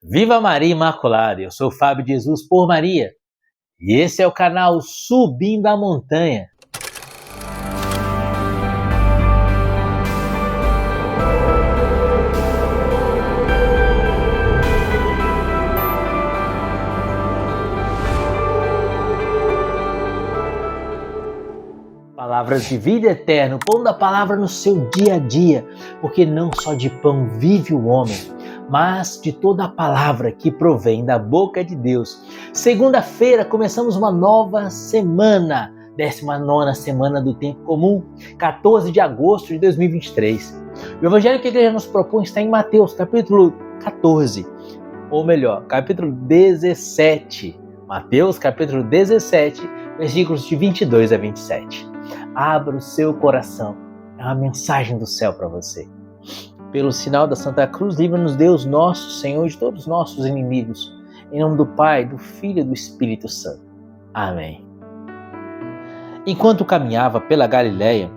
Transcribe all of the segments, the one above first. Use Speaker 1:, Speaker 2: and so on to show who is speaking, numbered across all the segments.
Speaker 1: Viva Maria Imaculada! Eu sou o Fábio de Jesus por Maria e esse é o canal Subindo a Montanha. Palavras de vida eterna, o pão da palavra no seu dia a dia, porque não só de pão vive o homem, mas de toda a palavra que provém da boca de Deus. Segunda-feira começamos uma nova semana, 19ª semana do tempo comum, 14 de agosto de 2023. O evangelho que a igreja nos propõe está em Mateus, capítulo 14, ou melhor, capítulo 17. Mateus, capítulo 17, versículos de 22 a 27. Abra o seu coração, é uma mensagem do céu para você. Pelo sinal da Santa Cruz, livra-nos Deus nosso Senhor de todos os nossos inimigos. Em nome do Pai, do Filho e do Espírito Santo. Amém. Enquanto caminhava pela Galiléia,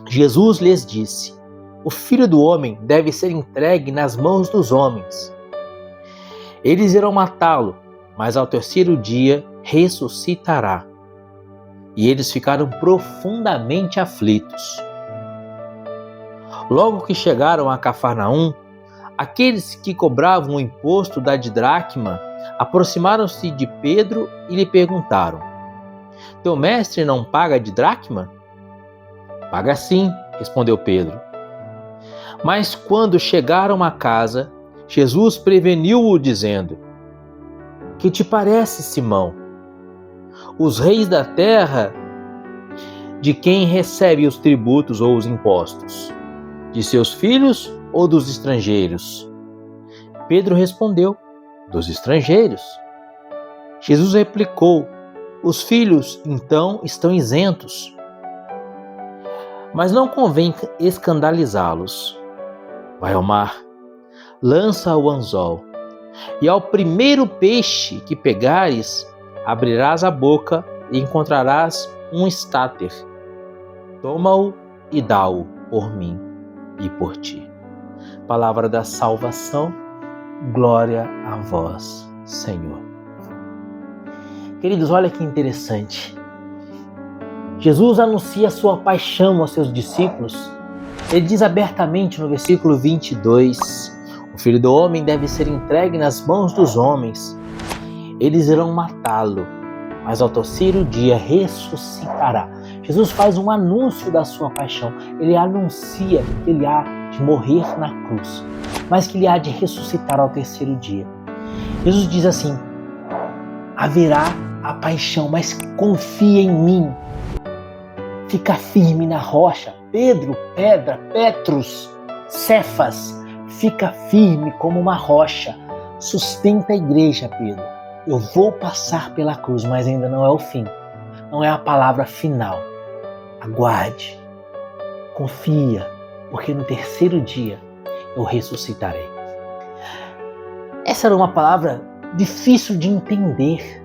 Speaker 1: Jesus lhes disse: o Filho do Homem deve ser entregue nas mãos dos homens. Eles irão matá-lo, mas ao terceiro dia ressuscitará. E eles ficaram profundamente aflitos. Logo que chegaram a Cafarnaum, aqueles que cobravam o imposto da didracma aproximaram-se de Pedro e lhe perguntaram: teu mestre não paga a didracma? Paga sim, respondeu Pedro. Mas quando chegaram à casa, Jesus preveniu-o dizendo: que te parece, Simão? Os reis da terra, de quem recebe os tributos ou os impostos? De seus filhos ou dos estrangeiros? Pedro respondeu: dos estrangeiros. Jesus replicou: os filhos, então, estão isentos. Mas não convém escandalizá-los. Vai ao mar, lança o anzol, e ao primeiro peixe que pegares, abrirás a boca e encontrarás um estáter. Toma-o e dá-o por mim e por ti. Palavra da salvação, glória a vós, Senhor. Queridos, olha que interessante. Jesus anuncia a sua paixão aos seus discípulos. Ele diz abertamente no versículo 22, o Filho do Homem deve ser entregue nas mãos dos homens. Eles irão matá-lo, mas ao terceiro dia ressuscitará. Jesus faz um anúncio da sua paixão. Ele anuncia que ele há de morrer na cruz, mas que ele há de ressuscitar ao terceiro dia. Jesus diz assim: haverá a paixão, mas confia em mim. Fica firme na rocha. Pedro, pedra, Petrus, Cefas, fica firme como uma rocha. Sustenta a igreja, Pedro. Eu vou passar pela cruz, mas ainda não é o fim. Não é a palavra final. Aguarde. Confia, porque no terceiro dia eu ressuscitarei. Essa era uma palavra difícil de entender.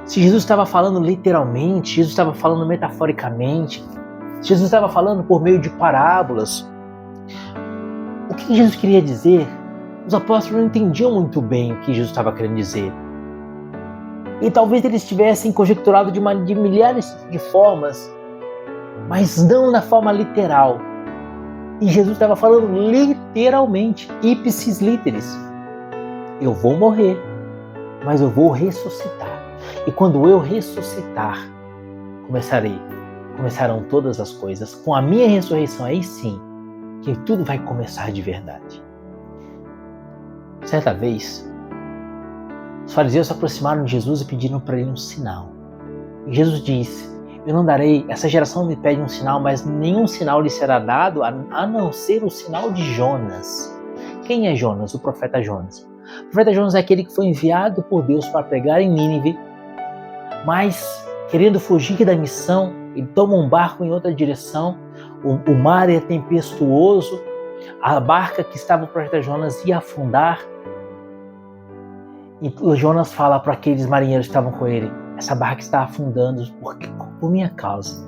Speaker 1: Se Jesus estava falando literalmente, Jesus estava falando metaforicamente, se Jesus estava falando por meio de parábolas, o que Jesus queria dizer? Os apóstolos não entendiam muito bem o que Jesus estava querendo dizer. E talvez eles tivessem conjecturado de milhares de formas, mas não na forma literal. E Jesus estava falando literalmente, ipsis literis. Eu vou morrer, mas eu vou ressuscitar. E quando eu ressuscitar, começarão todas as coisas. Com a minha ressurreição, aí sim, que tudo vai começar de verdade. Certa vez, os fariseus se aproximaram de Jesus e pediram para ele um sinal. E Jesus disse: eu não darei, essa geração me pede um sinal, mas nenhum sinal lhe será dado a não ser o sinal de Jonas. Quem é Jonas? O profeta Jonas. O profeta Jonas é aquele que foi enviado por Deus para pregar em Nínive, mas querendo fugir da missão, ele toma um barco em outra direção, o mar é tempestuoso, a barca que estava o profeta Jonas ia afundar. E o Jonas fala para aqueles marinheiros que estavam com ele: essa barca está afundando por minha causa,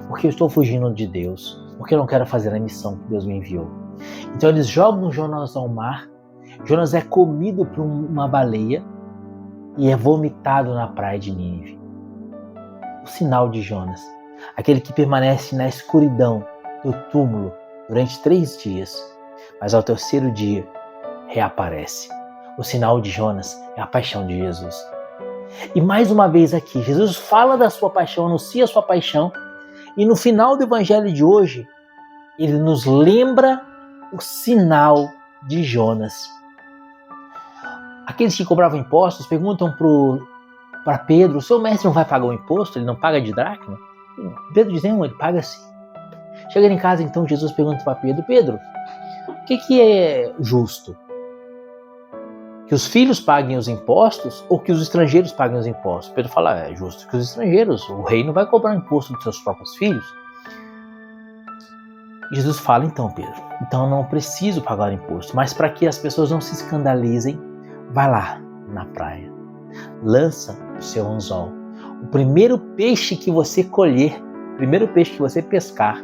Speaker 1: porque eu estou fugindo de Deus, porque eu não quero fazer a missão que Deus me enviou. Então eles jogam Jonas ao mar, Jonas é comido por uma baleia e é vomitado na praia de Nínive. O sinal de Jonas, aquele que permanece na escuridão do túmulo durante 3 dias, mas ao terceiro dia reaparece. O sinal de Jonas é a paixão de Jesus. E mais uma vez aqui, Jesus fala da sua paixão, anuncia a sua paixão, e no final do evangelho de hoje, ele nos lembra o sinal de Jonas. Aqueles que cobravam impostos perguntam para Pedro: o seu mestre não vai pagar o imposto? Ele não paga de dracma? Pedro diz: não, ele paga sim. Chegando em casa, então, Jesus pergunta para Pedro: Pedro, o que é justo? Que os filhos paguem os impostos ou que os estrangeiros paguem os impostos? Pedro fala: é justo que os estrangeiros, o rei não vai cobrar imposto dos seus próprios filhos. Jesus fala: então, Pedro, então eu não preciso pagar imposto, mas para que as pessoas não se escandalizem, vai lá na praia, lança o seu anzol. O primeiro peixe que você colher, o primeiro peixe que você pescar,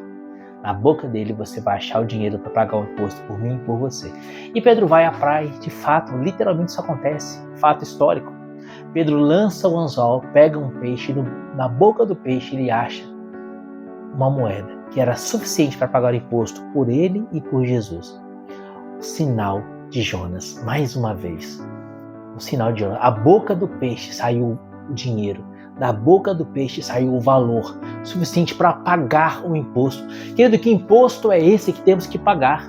Speaker 1: na boca dele você vai achar o dinheiro para pagar o imposto por mim e por você. E Pedro vai à praia, de fato, literalmente isso acontece, fato histórico. Pedro lança o anzol, pega um peixe, e na boca do peixe ele acha uma moeda que era suficiente para pagar o imposto por ele e por Jesus. O sinal de Jonas, mais uma vez. O sinal de Jonas. A boca do peixe saiu o dinheiro. Da boca do peixe saiu o valor suficiente para pagar o imposto. Querido, que imposto é esse que temos que pagar?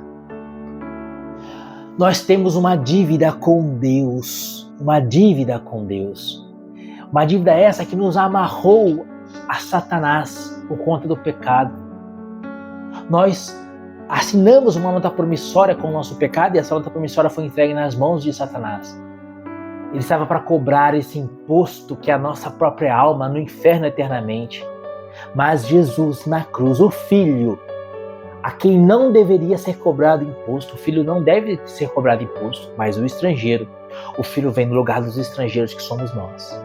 Speaker 1: Nós temos uma dívida com Deus. Uma dívida com Deus. Uma dívida essa que nos amarrou a Satanás por conta do pecado. Nós assinamos uma nota promissória com o nosso pecado e essa nota promissória foi entregue nas mãos de Satanás. Ele estava para cobrar esse imposto que é a nossa própria alma no inferno eternamente. Mas Jesus na cruz, o Filho, a quem não deveria ser cobrado imposto, o Filho não deve ser cobrado imposto, mas o estrangeiro, o Filho vem no lugar dos estrangeiros que somos nós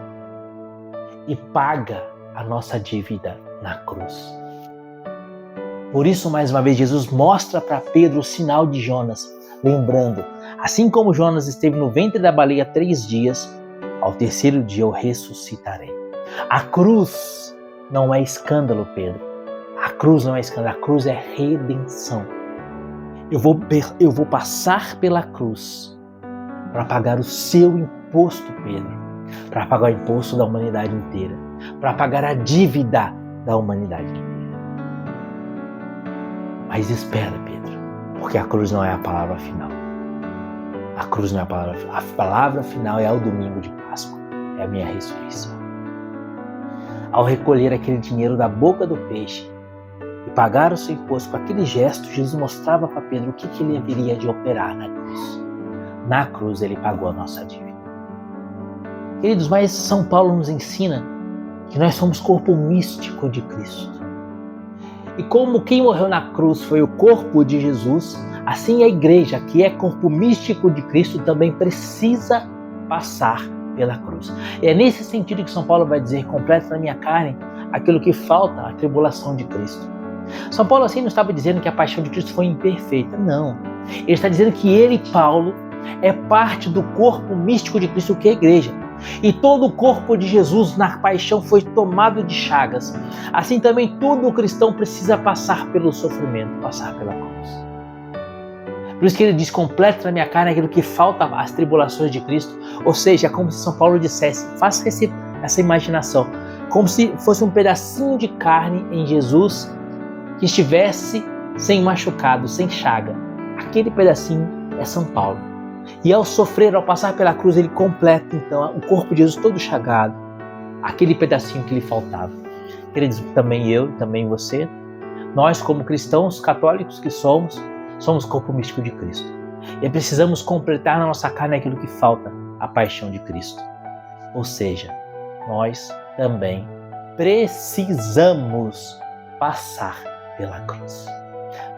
Speaker 1: e paga a nossa dívida na cruz. Por isso, mais uma vez, Jesus mostra para Pedro o sinal de Jonas, lembrando: assim como Jonas esteve no ventre da baleia 3 dias, ao terceiro dia eu ressuscitarei. A cruz não é escândalo, Pedro. A cruz não é escândalo, a cruz é redenção. Eu vou passar pela cruz para pagar o seu imposto, Pedro. Para pagar o imposto da humanidade inteira. Para pagar a dívida da humanidade inteira. Mas espera, Pedro, porque a cruz não é a palavra final. A cruz não é a palavra final. A palavra final é ao domingo de Páscoa. É a minha ressurreição. Ao recolher aquele dinheiro da boca do peixe e pagar o seu imposto com aquele gesto, Jesus mostrava para Pedro o que ele haveria de operar na cruz. Na cruz ele pagou a nossa dívida. Queridos, mas São Paulo nos ensina que nós somos corpo místico de Cristo. E como quem morreu na cruz foi o corpo de Jesus, assim a igreja, que é corpo místico de Cristo, também precisa passar pela cruz. E é nesse sentido que São Paulo vai dizer: completa na minha carne aquilo que falta, a tribulação de Cristo. São Paulo assim não estava dizendo que a paixão de Cristo foi imperfeita, não. Ele está dizendo que ele, Paulo, é parte do corpo místico de Cristo, que é a igreja. E todo o corpo de Jesus na paixão foi tomado de chagas. Assim também todo cristão precisa passar pelo sofrimento, passar pela cruz. Por isso que ele diz: completa na minha carne aquilo que falta, as tribulações de Cristo. Ou seja, como se São Paulo dissesse, faça essa imaginação, como se fosse um pedacinho de carne em Jesus que estivesse sem machucado, sem chaga. Aquele pedacinho é São Paulo. E ao sofrer, ao passar pela cruz, ele completa então o corpo de Jesus todo chagado, aquele pedacinho que lhe faltava. Queridos, também eu, também você, nós como cristãos católicos que somos corpo místico de Cristo. E precisamos completar na nossa carne aquilo que falta, a paixão de Cristo. Ou seja, nós também precisamos passar pela cruz.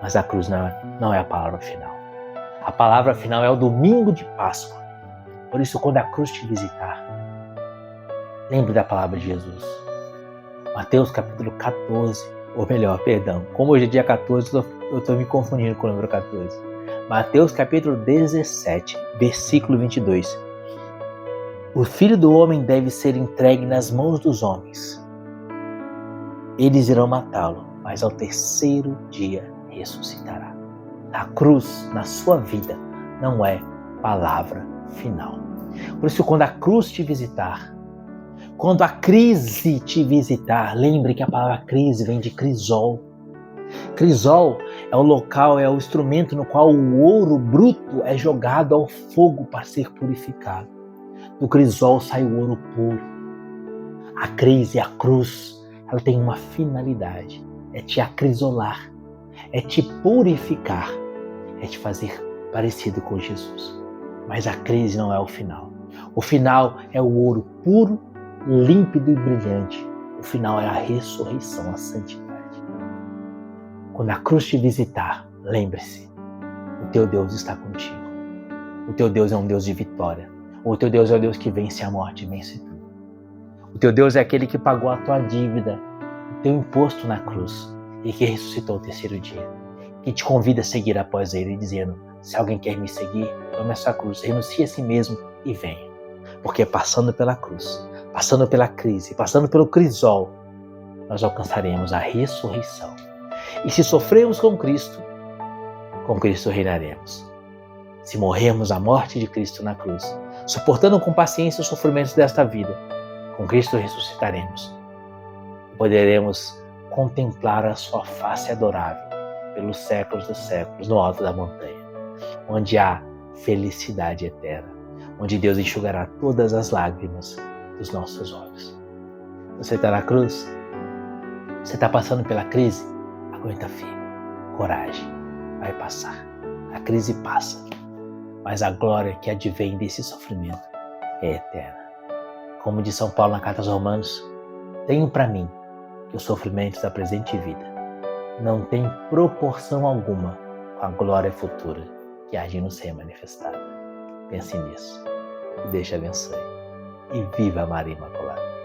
Speaker 1: Mas a cruz não é a palavra final. A palavra final é o domingo de Páscoa. Por isso, quando a cruz te visitar, lembre da palavra de Jesus. Mateus capítulo 14, ou melhor, perdão, como hoje é dia 14, eu estou me confundindo com o número 14. Mateus capítulo 17, versículo 22. O Filho do Homem deve ser entregue nas mãos dos homens. Eles irão matá-lo, mas ao terceiro dia ressuscitará. A cruz, na sua vida, não é palavra final. Por isso, quando a cruz te visitar, quando a crise te visitar, lembre que a palavra crise vem de crisol. Crisol é o local, é o instrumento no qual o ouro bruto é jogado ao fogo para ser purificado. Do crisol sai o ouro puro. A crise, a cruz, ela tem uma finalidade. É te acrisolar, é te purificar, é te fazer parecido com Jesus. Mas a crise não é o final. O final é o ouro puro, límpido e brilhante. O final é a ressurreição, a santidade. Quando a cruz te visitar, lembre-se, o teu Deus está contigo. O teu Deus é um Deus de vitória. O teu Deus é o Deus que vence a morte e vence tudo. O teu Deus é aquele que pagou a tua dívida, o teu imposto na cruz e que ressuscitou o terceiro dia. Que te convida a seguir após ele, dizendo, se alguém quer me seguir, tome a sua cruz, renuncie a si mesmo e venha. Porque passando pela cruz, passando pela crise, passando pelo crisol, nós alcançaremos a ressurreição. E se sofremos com Cristo reinaremos. Se morrermos a morte de Cristo na cruz, suportando com paciência os sofrimentos desta vida, com Cristo ressuscitaremos. Poderemos contemplar a sua face adorável pelos séculos dos séculos no alto da montanha, onde há felicidade eterna, onde Deus enxugará todas as lágrimas dos nossos olhos. Você está na cruz? Você está passando pela crise? Aguenta firme, coragem, vai passar. A crise passa, mas a glória que advém desse sofrimento é eterna. Como diz São Paulo na carta aos Romanos, tenho para mim que os sofrimentos da presente vida não têm proporção alguma com a glória futura que há de nos ser manifestada. Pense nisso, que Deus te abençoe e viva a Maria Imaculada.